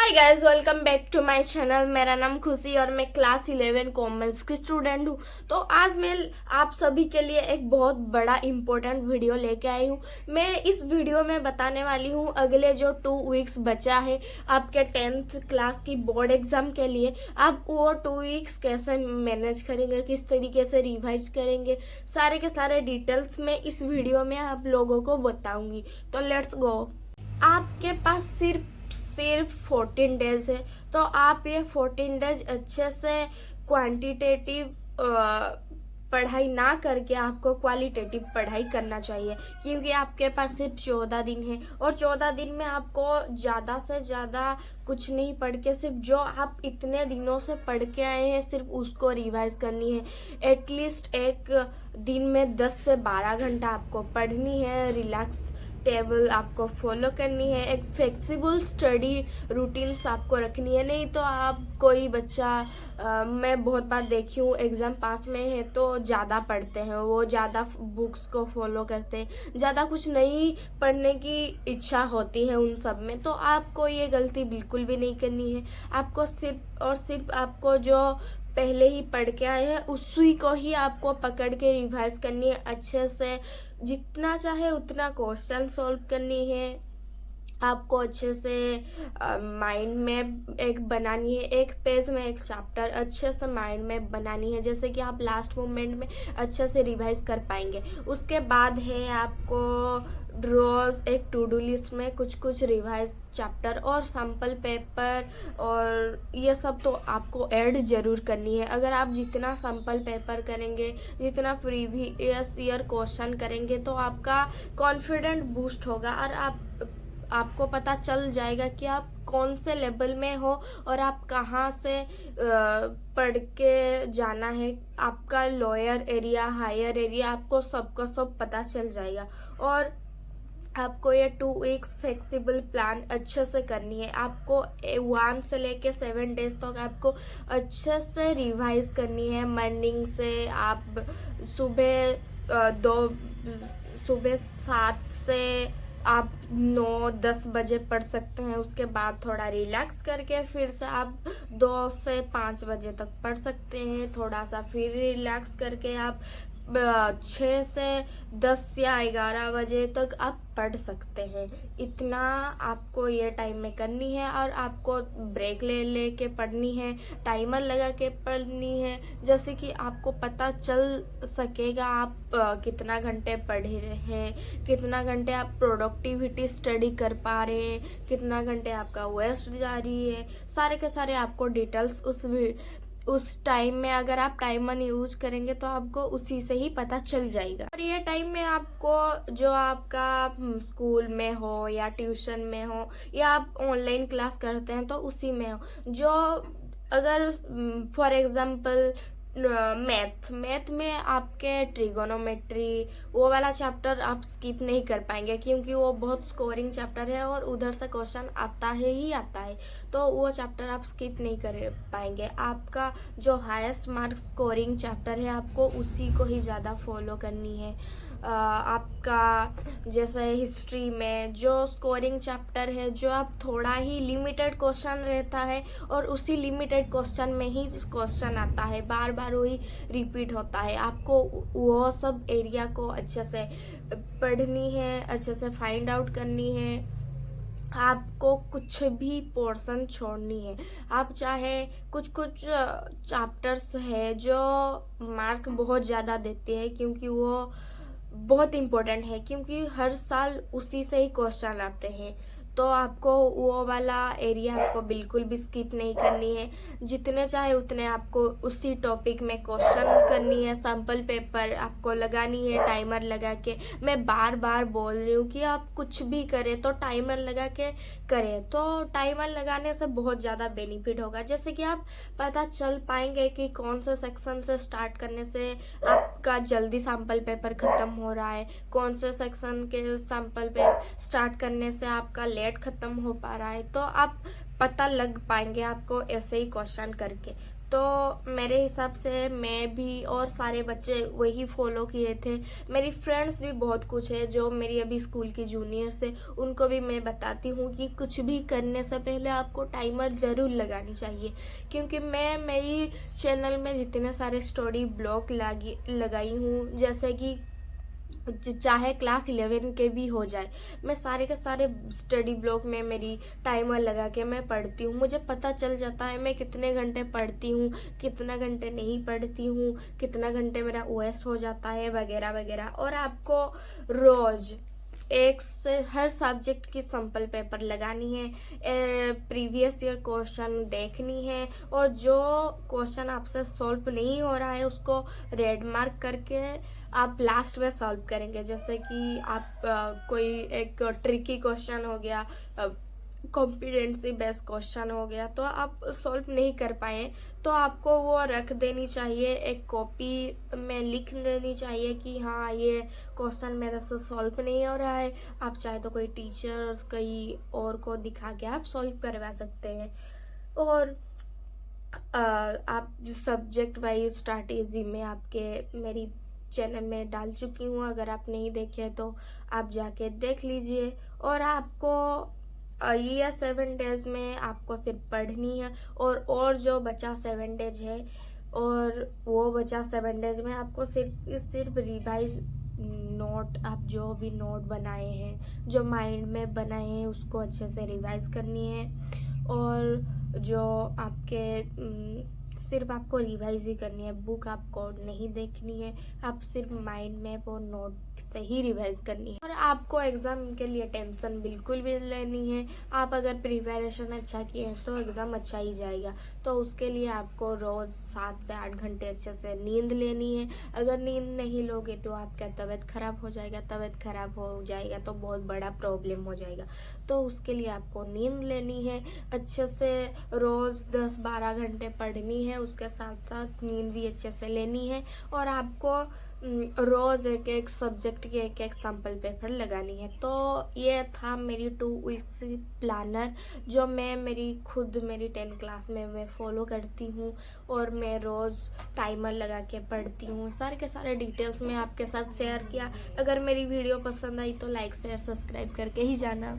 Hi guys, welcome back to my channel. मेरा नाम खुशी और मैं क्लास 11 कॉमर्स की स्टूडेंट हूँ। तो आज मैं आप सभी के लिए एक बहुत बड़ा इम्पोर्टेंट वीडियो लेके आई हूँ। मैं इस वीडियो में बताने वाली हूँ अगले जो 2 वीक्स बचा है आपके 10th क्लास की बोर्ड एग्जाम के लिए, आप वो 2 वीक्स कैसे मैनेज करेंगे, किस तरीके से रिवाइज करेंगे, सारे के सारे डिटेल्स में इस वीडियो में आप लोगों को बताऊंगी। तो लेट्स गो। आपके पास सिर्फ 14 डेज है, तो आप ये 14 डेज अच्छे से क्वांटिटेटिव पढ़ाई ना करके आपको क्वालिटेटिव पढ़ाई करना चाहिए, क्योंकि आपके पास सिर्फ 14 दिन है और 14 दिन में आपको ज़्यादा से ज़्यादा कुछ नहीं पढ़ के सिर्फ जो आप इतने दिनों से पढ़ के आए हैं सिर्फ उसको रिवाइज करनी है। एटलीस्ट एक दिन में 10 से 12 घंटा आपको पढ़नी है। रिलैक्स टेबल आपको फॉलो करनी है। एक फ्लेक्सिबल स्टडी रूटीन्स आपको रखनी है। नहीं तो आप कोई बच्चा मैं बहुत बार देखी हूँ एग्ज़ाम पास में है तो ज़्यादा पढ़ते हैं, वो ज़्यादा बुक्स को फॉलो करते हैं, ज़्यादा कुछ नहीं पढ़ने की इच्छा होती है उन सब में। तो आपको ये गलती बिल्कुल भी नहीं करनी है। आपको सिर्फ और सिर्फ आपको जो पहले ही पढ़ के आए हैं उसी को ही आपको पकड़ के रिवाइज करनी है। अच्छे से जितना चाहे उतना क्वेश्चन सॉल्व करनी है। आपको अच्छे से माइंड में एक बनानी है, एक पेज में एक चैप्टर अच्छे से माइंड में बनानी है, जैसे कि आप लास्ट मोमेंट में अच्छे से रिवाइज कर पाएंगे। उसके बाद है आपको रोज एक टू डू लिस्ट में कुछ कुछ रिवाइज चैप्टर और सैम्पल पेपर और ये सब तो आपको ऐड जरूर करनी है। अगर आप जितना सैम्पल पेपर करेंगे, जितना प्रीवियस ईयर क्वेश्चन करेंगे तो आपका कॉन्फिडेंट बूस्ट होगा और आपको पता चल जाएगा कि आप कौन से लेवल में हो और आप कहाँ से पढ़ के जाना है। आपका लोअर एरिया, हायर एरिया, आपको सबका सब पता चल जाएगा। और आपको ये 2 वीक्स फ्लेक्सिबल प्लान अच्छे से करनी है। आपको 1 से लेके 7 डेज तक आपको अच्छे से रिवाइज करनी है। मॉर्निंग से आप सुबह 7 से आप 9-10 बजे पढ़ सकते हैं। उसके बाद थोड़ा रिलैक्स करके फिर से आप 2 से 5 बजे तक पढ़ सकते हैं। थोड़ा सा फिर रिलैक्स करके आप 6 से 10 या 11 बजे तक आप पढ़ सकते हैं। इतना आपको ये टाइम में करनी है और आपको ब्रेक ले के पढ़नी है, टाइमर लगा के पढ़नी है, जैसे कि आपको पता चल सकेगा आप कितना घंटे पढ़ रहे हैं, कितना घंटे आप प्रोडक्टिविटी स्टडी कर पा रहे हैं, कितना घंटे आपका वेस्ट जा रही है। सारे के सारे आपको डिटेल्स उस टाइम में अगर आप टाइमर यूज करेंगे तो आपको उसी से ही पता चल जाएगा। और ये टाइम में आपको जो आपका स्कूल में हो या ट्यूशन में हो या आप ऑनलाइन क्लास करते हैं तो उसी में हो, जो अगर फॉर एग्जांपल मैथ में आपके ट्रिगोनोमेट्री वो वाला चैप्टर आप स्किप नहीं कर पाएंगे, क्योंकि वो बहुत स्कोरिंग चैप्टर है और उधर से क्वेश्चन आता है, तो वो चैप्टर आप स्किप नहीं कर पाएंगे। आपका जो हाईएस्ट मार्क स्कोरिंग चैप्टर है आपको उसी को ही ज़्यादा फॉलो करनी है। आपका जैसे हिस्ट्री में जो स्कोरिंग चैप्टर है, जो आप थोड़ा ही लिमिटेड क्वेश्चन रहता है और उसी लिमिटेड क्वेश्चन में ही क्वेश्चन आता है, बार बार वही रिपीट होता है। आपको वो सब एरिया को अच्छे से पढ़नी है, अच्छे से फाइंड आउट करनी है। आपको कुछ भी पोर्शन छोड़नी है। आप चाहे कुछ चैप्टर्स है जो मार्क बहुत ज़्यादा देते हैं, क्योंकि वो बहुत इम्पोर्टेंट है, क्योंकि हर साल उसी से ही क्वेश्चन आते हैं। तो आपको वो वाला एरिया आपको बिल्कुल भी स्किप नहीं करनी है। जितने चाहे उतने आपको उसी टॉपिक में क्वेश्चन करनी है। सैम्पल पेपर आपको लगानी है टाइमर लगा के। मैं बार बार बोल रही हूँ कि आप कुछ भी करें तो टाइमर लगा के करें, तो टाइमर लगाने से बहुत ज़्यादा बेनिफिट होगा। जैसे कि आप पता चल पाएंगे कि कौन से सेक्शन से स्टार्ट करने से आपका जल्दी सैम्पल पेपर ख़त्म हो रहा है, कौन से सेक्शन के सैम्पल पेपर स्टार्ट करने से आपका लेट ख़त्म हो पा रहा है। तो आप पता लग पाएंगे आपको ऐसे ही क्वेश्चन करके। तो मेरे हिसाब से मैं भी और सारे बच्चे वही फॉलो किए थे। मेरी फ्रेंड्स भी बहुत कुछ है जो मेरी अभी स्कूल की जूनियर्स है, उनको भी मैं बताती हूँ कि कुछ भी करने से पहले आपको टाइमर ज़रूर लगानी चाहिए। क्योंकि मैं मेरी चैनल में जितने सारे स्टडी ब्लॉग लगाई हूँ, जैसे कि चाहे क्लास 11 के भी हो जाए, मैं सारे के सारे स्टडी ब्लॉक में मेरी टाइमर लगा के मैं पढ़ती हूँ। मुझे पता चल जाता है मैं कितने घंटे पढ़ती हूँ, कितना घंटे नहीं पढ़ती हूँ, कितना घंटे मेरा वेस्ट हो जाता है, वगैरह वगैरह। और आपको रोज़ एक से हर सब्जेक्ट की सैम्पल पेपर लगानी है, प्रीवियस ईयर क्वेश्चन देखनी है, और जो क्वेश्चन आपसे सॉल्व नहीं हो रहा है उसको रेड मार्क करके आप लास्ट में सॉल्व करेंगे। जैसे कि आप कोई एक ट्रिकी क्वेश्चन हो गया, कॉम्पिटेंसी बेस्ड क्वेश्चन हो गया, तो आप सॉल्व नहीं कर पाए, तो आपको वो रख देनी चाहिए, एक कॉपी में लिख लेनी चाहिए कि हाँ ये क्वेश्चन मेरे से सॉल्व नहीं हो रहा है। आप चाहे तो कोई टीचर कहीं और को दिखा के आप सॉल्व करवा सकते हैं। और आप जो सब्जेक्ट वाइज स्ट्रैटेजी में आपके मेरी चैनल में डाल चुकी हूँ, अगर आप नहीं देखे तो आप जाके देख लीजिए। और आपको ये 7 डेज में आपको सिर्फ पढ़नी है, और जो बचा 7 डेज है, और वो बचा 7 डेज में आपको सिर्फ रिवाइज नोट, आप जो भी नोट बनाए हैं, जो माइंड में बनाए हैं, उसको अच्छे से रिवाइज करनी है। और जो आपके सिर्फ आपको रिवाइज ही करनी है, बुक आपको नहीं देखनी है, आप सिर्फ माइंड में वो नोट से ही रिवाइज करनी है। और आपको एग्ज़ाम के लिए टेंशन बिल्कुल भी लेनी है। आप अगर प्रिपरेशन अच्छा किए हैं तो एग्ज़ाम अच्छा ही जाएगा। तो उसके लिए आपको रोज़ 7 से 8 घंटे अच्छे से नींद लेनी है। अगर नींद नहीं लोगे तो आपका तबीयत ख़राब हो जाएगा, तबीयत ख़राब हो जाएगा तो बहुत बड़ा प्रॉब्लम हो जाएगा। तो उसके लिए आपको नींद लेनी है अच्छे से, रोज़ 10-12 घंटे पढ़नी है, उसके साथ साथ नींद भी अच्छे से लेनी है। और आपको रोज़ एक एक सब्जेक्ट की एक एक सैम्पल पेपर लगानी है। तो ये था मेरी 2 वीक्स प्लानर, जो मैं मेरी 10 क्लास में मैं फॉलो करती हूँ, और मैं रोज़ टाइमर लगा के पढ़ती हूँ। सारे के सारे डिटेल्स मैं आपके साथ शेयर किया। अगर मेरी वीडियो पसंद आई तो लाइक शेयर सब्सक्राइब करके ही जाना।